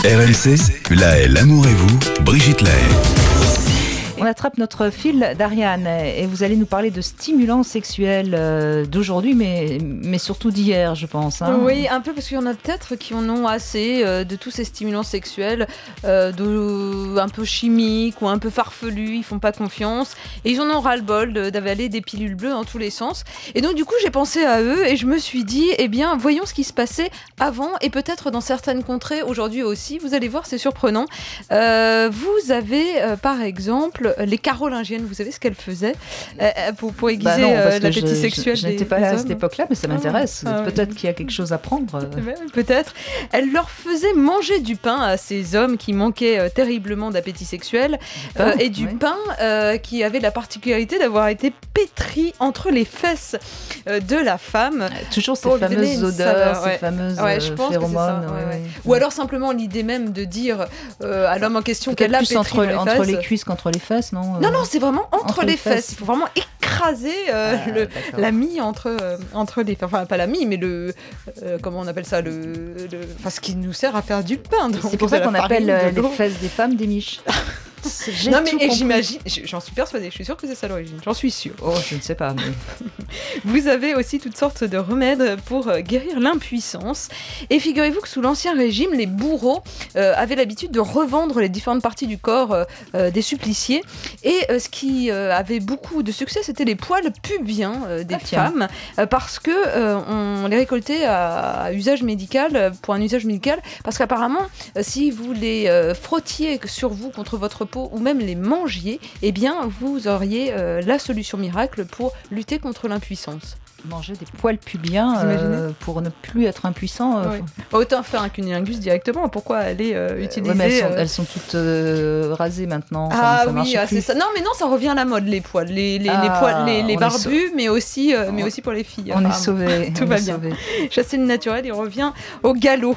RMC, La l'amour et vous, Brigitte Lahaye. On attrape notre fil d'Ariane et vous allez nous parler de stimulants sexuels d'aujourd'hui, mais surtout d'hier, je pense. Hein. Oui, un peu, parce qu'il y en a peut-être qui en ont assez de tous ces stimulants sexuels un peu chimiques ou un peu farfelus, ils font pas confiance et ils en ont ras-le-bol d'avaler des pilules bleues dans tous les sens. Et donc du coup, j'ai pensé à eux et je me suis dit, eh bien, voyons ce qui se passait avant et peut-être dans certaines contrées aujourd'hui aussi. Vous allez voir, c'est surprenant. Vous avez, par exemple, les carolingiennes, vous savez ce qu'elles faisaient pour aiguiser l'appétit sexuel des hommes. Je n'étais pas là à cette époque-là, mais ça m'intéresse. Peut-être qu'il y a quelque chose à prendre. Peut-être. Elles leur faisaient manger du pain à ces hommes qui manquaient terriblement d'appétit sexuel et du pain qui avait la particularité d'avoir été pétri entre les fesses de la femme. Toujours ces fameuses odeurs, ces fameuses phéromones. Ou alors simplement l'idée même de dire à l'homme en question qu'elle a pétri entre les cuisses qu'entre les fesses, non, c'est vraiment entre les fesses. Il faut vraiment écraser la mie entre les fesses. Enfin, pas la mie, mais comment on appelle ça, ce qui nous sert à faire du pain. C'est pour ça qu'on appelle les fesses des femmes des miches. Non mais j'imagine, j'en suis persuadée, je suis sûre que c'est ça l'origine, j'en suis sûre. Oh, je ne sais pas. Mais... Vous avez aussi toutes sortes de remèdes pour guérir l'impuissance. Et figurez-vous que sous l'Ancien Régime, les bourreaux avaient l'habitude de revendre les différentes parties du corps des suppliciés. Et ce qui avait beaucoup de succès, c'était les poils pubiens des femmes, parce que on les récoltait à usage médical, pour un usage médical, parce qu'apparemment, si vous les frottiez sur vous contre votre peau ou même les mangiez, eh bien vous auriez la solution miracle pour lutter contre l'impuissance. Manger des poils pubiens pour ne plus être impuissant. Autant faire un cunilingus directement. Pourquoi aller utiliser mais elles sont toutes rasées maintenant. Ça c'est ça. Non, mais non, ça revient à la mode, les poils, les barbus, mais aussi pour les filles. On est sauvés. Tout va bien. Chasser le naturel, il revient au galop.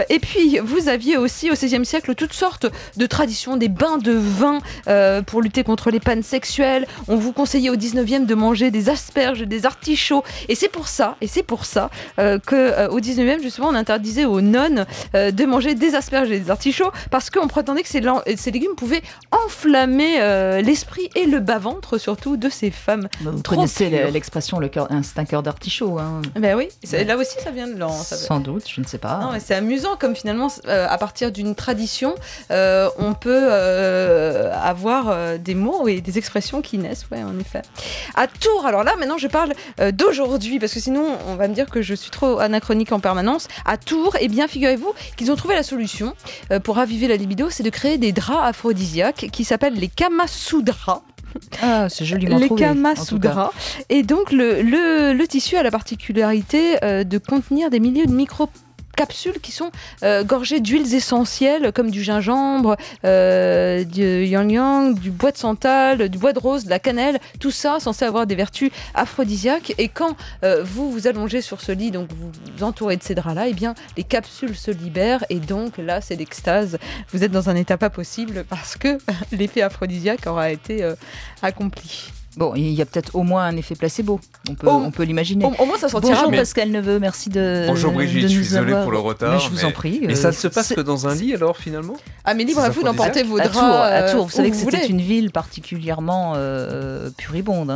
Et puis vous aviez aussi au XVIe siècle toutes sortes de traditions, des bains de vin pour lutter contre les pannes sexuelles. On vous conseillait au XIXe de manger des asperges, des artichauts. Et c'est pour ça qu'au 19e, justement, on interdisait aux nonnes de manger des asperges et des artichauts parce qu'on prétendait que ces légumes pouvaient enflammer l'esprit et le bas-ventre, surtout, de ces femmes. Vous connaissez l'expression c'est un cœur d'artichaut. Hein. Ben oui, là aussi, ça vient de là. Sans doute, je ne sais pas. Non, mais c'est amusant, comme finalement, à partir d'une tradition, on peut avoir des mots et des expressions qui naissent, en effet. À Tours, alors là, maintenant, je parle d'aujourd'hui, parce que sinon on va me dire que je suis trop anachronique en permanence. À Tours, eh bien figurez-vous qu'ils ont trouvé la solution pour raviver la libido, c'est de créer des draps aphrodisiaques qui s'appellent les Kamasudras. Ah, c'est joliment les trouvé. Les Kamasudras. Et donc le tissu a la particularité de contenir des milliers de capsules qui sont gorgées d'huiles essentielles comme du gingembre, du yang-yang, du bois de santal, du bois de rose, de la cannelle, tout ça censé avoir des vertus aphrodisiaques. Et quand vous vous allongez sur ce lit, donc vous vous entourez de ces draps-là, eh bien les capsules se libèrent et donc là c'est l'extase. Vous êtes dans un état pas possible parce que l'effet aphrodisiaque aura été accompli. Bon, il y a peut-être au moins un effet placebo, on peut l'imaginer. Au moins ça sortira. Bonjour Pascal Neveu, merci de Bonjour Brigitte, je suis désolé pour le retard. Mais je vous en prie. Mais ça ne se passe que dans un lit alors finalement ? Ah mais libre à vous d'emporter vos draps à Tours, vous savez que c'était une ville particulièrement puribonde.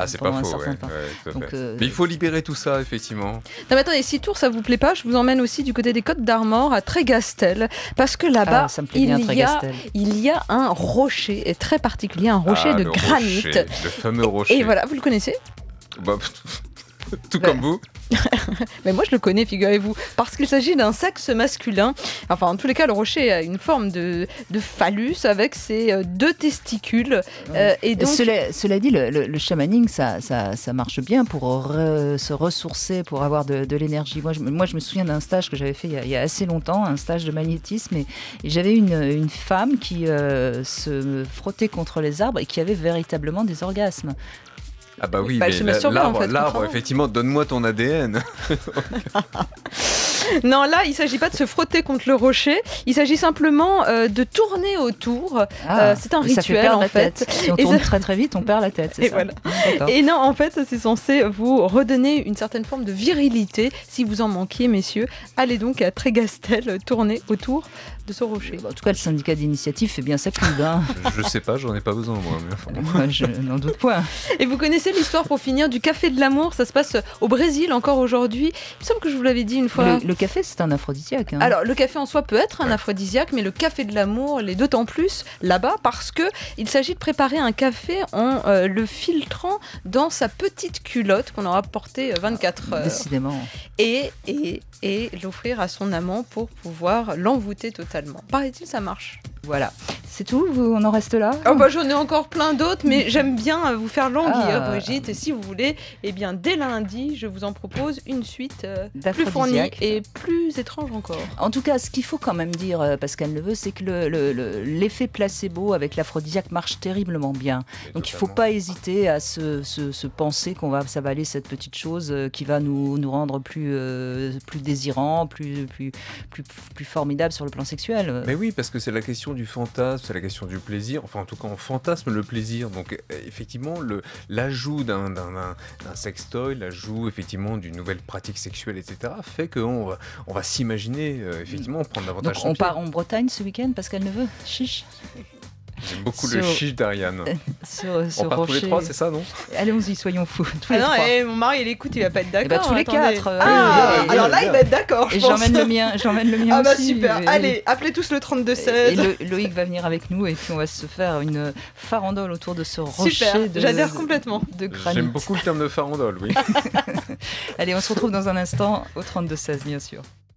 C'est pas faux, mais il faut libérer tout ça, effectivement. Non mais attendez, si Tours ça vous plaît pas, je vous emmène aussi du côté des Côtes d'Armor, à Trégastel, parce que là-bas, il y a un rocher très particulier, un rocher de granit. Le fameux rocher. Et voilà, vous le connaissez ? Tout comme vous. Mais moi je le connais, figurez-vous, parce qu'il s'agit d'un sexe masculin. Enfin, en tous les cas, le rocher a une forme de phallus avec ses deux testicules. Et donc... Cela dit, le chamaning, ça marche bien pour se ressourcer, pour avoir de l'énergie. Moi, je me souviens d'un stage que j'avais fait il y a assez longtemps, un stage de magnétisme, et j'avais une femme qui se frottait contre les arbres et qui avait véritablement des orgasmes. Ah bah oui, mais l'arbre, effectivement, donne-moi ton ADN. Non, là, il ne s'agit pas de se frotter contre le rocher. Il s'agit simplement de tourner autour. C'est un rituel, en fait. Si on tourne très très vite, on perd la tête, c'est ça. Voilà. Et non, en fait, c'est censé vous redonner une certaine forme de virilité. Si vous en manquiez, messieurs, allez donc à Trégastel tourner autour de ce rocher. En tout cas, le syndicat d'initiative fait bien sa pub. Hein. Je sais pas, j'en ai pas besoin, moi. Moi, je n'en doute point. Et vous connaissez l'histoire, pour finir, du café de l'amour? Ça se passe au Brésil encore aujourd'hui. Il me semble que je vous l'avais dit une fois. Le café, c'est un aphrodisiaque. Hein. Alors, le café en soi peut être un aphrodisiaque, mais le café de l'amour l'est d'autant plus là-bas parce qu'il s'agit de préparer un café en le filtrant dans sa petite culotte qu'on aura portée 24 heures. Décidément. Et l'offrir à son amant pour pouvoir l'envoûter totalement. Paraît-il, ça marche. Voilà. C'est tout? On en reste là? J'en ai encore plein d'autres, mais j'aime bien vous faire languir, Brigitte. Et si vous voulez, dès lundi, je vous en propose une suite plus fournie et plus étrange encore. En tout cas, ce qu'il faut quand même dire, Pascal Neveu, c'est que l'effet placebo avec l'aphrodisiaque marche terriblement bien. Donc il ne faut pas hésiter à se penser qu'on va s'avaler cette petite chose qui va nous rendre plus désirants, plus formidables sur le plan sexuel. Mais oui, parce que c'est la question du fantasme, c'est la question du plaisir. Enfin, en tout cas, on fantasme le plaisir. Donc, effectivement, l'ajout d'un sextoy, l'ajout effectivement d'une nouvelle pratique sexuelle, etc., fait qu'on va s'imaginer effectivement prendre davantage. Donc, on part en Bretagne ce week-end, Pascal Neveu? Chiche. J'aime beaucoup le chiche d'Ariane. On part tous les trois, c'est ça, non? Allons-y, soyons fous. Mon mari, il écoute, il va pas être d'accord. Tous les quatre. Alors là, il va être d'accord. Et j'emmène le mien aussi. Super. Allez, appelez tous le 32-16. Et Loïc va venir avec nous et puis on va se faire une farandole autour de ce rocher. Super, j'adhère complètement. De granit. J'aime beaucoup le terme de farandole, oui. Allez, on se retrouve dans un instant au 32-16, bien sûr.